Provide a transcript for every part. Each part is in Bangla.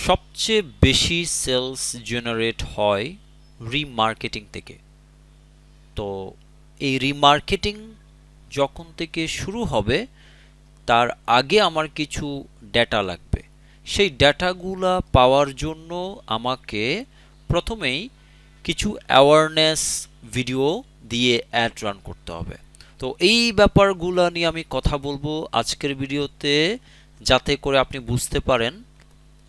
সবচেয়ে বেশি সেলস জেনারেট হয় রিমার্কেটিং থেকে। তো এই রিমার্কেটিং যখন থেকে শুরু হবে তার আগে আমার কিছু ডেটা লাগবে। সেই ডেটাগুলা পাওয়ার জন্য আমাকে প্রথমেই কিছু অ্যাওয়ারনেস ভিডিও দিয়ে অ্যাড রান করতে হবে। তো এই ব্যাপারগুলো নিয়ে আমি কথা বলবো আজকের ভিডিওতে, যাতে করে আপনি বুঝতে পারেন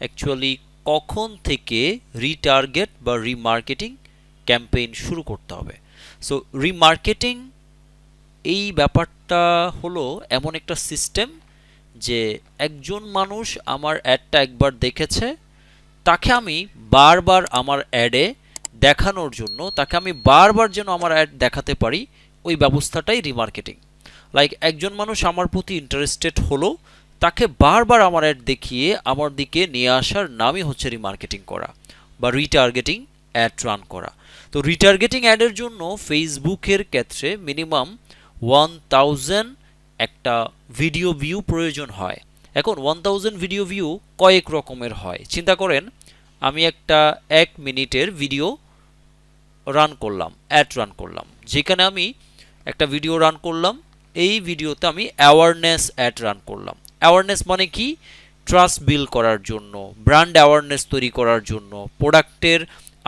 অ্যাকচুয়ালি কখন থেকে রিটার্গেট বা রিমার্কেটিং ক্যাম্পেইন শুরু করতে হবে। সো রিমার্কেটিং এই ব্যাপারটা হলো এমন একটা সিস্টেম যে একজন মানুষ আমার অ্যাডটা একবার দেখেছে, তাকে আমি বারবার আমার অ্যাডে দেখানোর জন্য, তাকে আমি বারবার যেন আমার অ্যাড দেখাতে পারি, ওই ব্যবস্থাটাই রিমার্কেটিং। লাইক একজন মানুষ আমার প্রতি ইন্টারেস্টেড হলো, তাকে বারবার আমার অ্যাড দেখিয়ে আমার দিকে নিয়ে আসার নামই হচ্ছে রিমার্কেটিং করা বা রিটার্গেটিং অ্যাড রান করা। তো রিটার্গেটিং অ্যাডের জন্য ফেসবুকের ক্ষেত্রে মিনিমাম 1000 একটা ভিডিও ভিউ প্রয়োজন হয়। এখন 1000 ভিডিও ভিউ কয়েক রকমের হয় চিন্তা করেন। আমি একটা 1 মিনিটের ভিডিও রান করলাম, অ্যাড রান করলাম, যেখানে আমি একটা ভিডিও রান করলাম, এই ভিডিওতে আমি অ্যাওয়ারনেস অ্যাড রান করলাম। অ্যাওয়ারনেস মানে কি? ট্রাস্ট বিল্ড করার জন্য, ব্র্যান্ড অ্যাওয়ারনেস তৈরি করার জন্য, প্রোডাক্টের,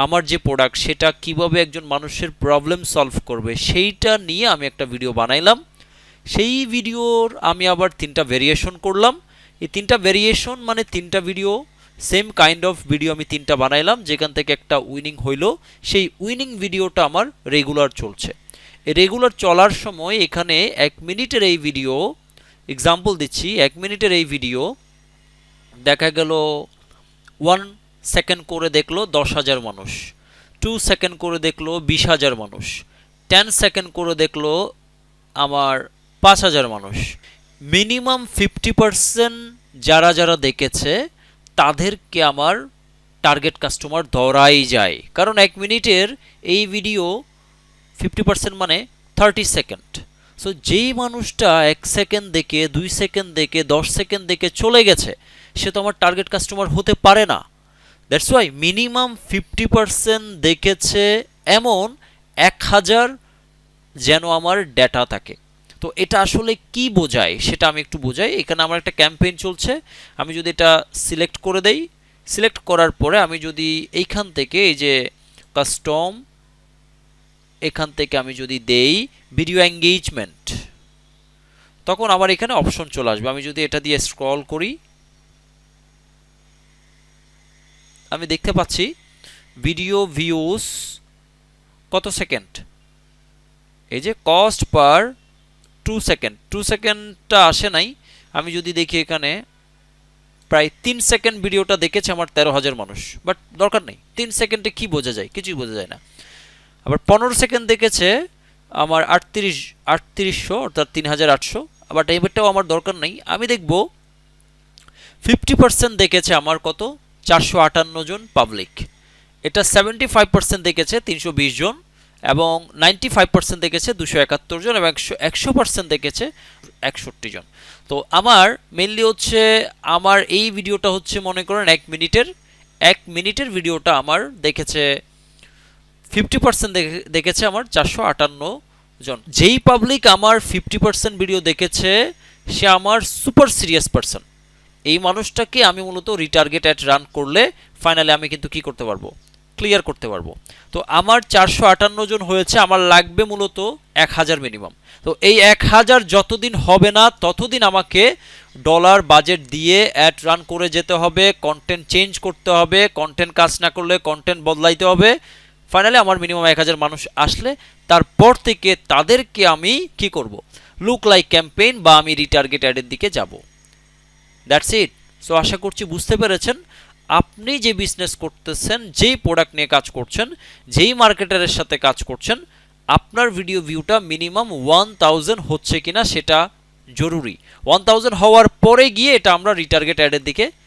আমার যে প্রোডাক্ট সেটা কিভাবে একজন মানুষের প্রবলেম সলভ করবে সেইটা নিয়ে আমি একটা ভিডিও বানাইলাম। সেই ভিডিওর আমি আবার 3টা ভেরিয়েশন করলাম। এই 3টা ভেরিয়েশন মানে 3টা video, same kind of video আমি 3টা বানাইলাম, যেখান থেকে একটা উইনিং হইল। সেই উইনিং ভিডিওটা আমার রেগুলার চলছে। এই রেগুলার চলার সময় এখানে 1 মিনিটের এই ভিডিও, এক্সাম্পল দিচ্ছি, 1 মিনিটের এই ভিডিও দেখা গেল 1 সেকেন্ড করে দেখলো 10,000 মানুষ, 2 সেকেন্ড করে দেখলো 20,000 মানুষ, 10 সেকেন্ড করে দেখলো আমার 5,000 মানুষ। মিনিমাম 50% যারা যারা দেখেছে তাদেরকে আমার টার্গেট কাস্টমার ধরাই যায়, কারণ 1 মিনিটের এই ভিডিও 50% মানে 30 সেকেন্ড। সো যেই মানুষটা 1 সেকেন্ড দেখে, 2 সেকেন্ড দেখে, 10 সেকেন্ড দেখে চলে গেছে, সে তো আমার টার্গেট কাস্টমার হতে পারে না। দ্যাটস ওয়াই মিনিমাম 50% দেখেছে এমন 1000 যেন আমার ডেটা থাকে। তো এটা আসলে কি বোঝায় সেটা আমি একটু বোঝাই। এখানে আমার একটা ক্যাম্পেইন চলছে, আমি যদি এটা সিলেক্ট করে দেই, সিলেক্ট করার পরে আমি যদি এইখান থেকে এই যে কাস্টম, এখান থেকে আমি যদি দেই ভিডিও এঙ্গেজমেন্ট, তখন আমার এখানে অপশন চলে আসবে। আমি যদি এটা দিয়ে স্ক্রল করি, আমি দেখতে পাচ্ছি ভিডিও ভিউজ কত সেকেন্ড, এই যে কস্ট পার 2 সেকেন্ড, 2 সেকেন্ডটা আসে নাই। আমি যদি দেখি এখানে প্রায় 3 সেকেন্ড ভিডিওটা দেখেছে আমার 13,000 মানুষ, বাট দরকার নেই, 3 সেকেন্ডে কি বোঝা যায়? কিছুই বোঝা যায় না। আবার 15 সেকেন্ড দেখেছে আমার 3800 অর্থাৎ 3800, বাট এবারটাও আমার দরকার নেই। আমি দেখব 50% দেখেছে আমার কত, 458 জন পাবলিক। এটা 75% দেখেছে 320 জন, এবং 95% দেখেছে 271 জন, এবং 100% দেখেছে 61 জন। তো আমার মেইনলি হচ্ছে আমার এই ভিডিওটা হচ্ছে মনে করেন 1 মিনিটের, 1 মিনিটের ভিডিওটা আমার দেখেছে 50% দেখেছে আমার 458 জন। যেই পাবলিক আমার 50% ভিডিও দেখেছে সে আমার সুপার সিরিয়াস পারসন। এই মানুষটাকে আমি মূলত রিটার্গেট অ্যাড রান করলে ফাইনালি আমি কিন্তু কি করতে পারবো, ক্লিয়ার করতে পারবো। তো আমার 458 জন হয়েছে, আমার লাগবে মূলত 1000 মিনিমাম। তো এই 1000 যতদিন হবে না ততদিন আমাকে ডলার বাজেট দিয়ে অ্যাড রান করে যেতে হবে, কন্টেন্ট চেঞ্জ করতে হবে, কন্টেন্ট কাজ না করলে কন্টেন্ট বদলাইতে হবে। ফাইনালি আমার মিনিমাম 1000 মানুষ আসলে তারপর থেকে তাদেরকে আমি কি করব, লুক লাইক ক্যাম্পেইন বা আমি রিটার্গেট অ্যাডের দিকে যাব। That's it. সো আশা করছি বুঝতে পেরেছেন। আপনি যে বিজনেস করতেছেন, যেই প্রোডাক্ট নিয়ে কাজ করছেন, যেই মার্কেটারের সাথে কাজ করছেন, আপনার ভিডিও ভিউটা মিনিমাম 1000 হচ্ছে কিনা সেটা জরুরি। 1000 হওয়ার পরে গিয়ে এটা আমরা রিটার্গেট অ্যাডের দিকে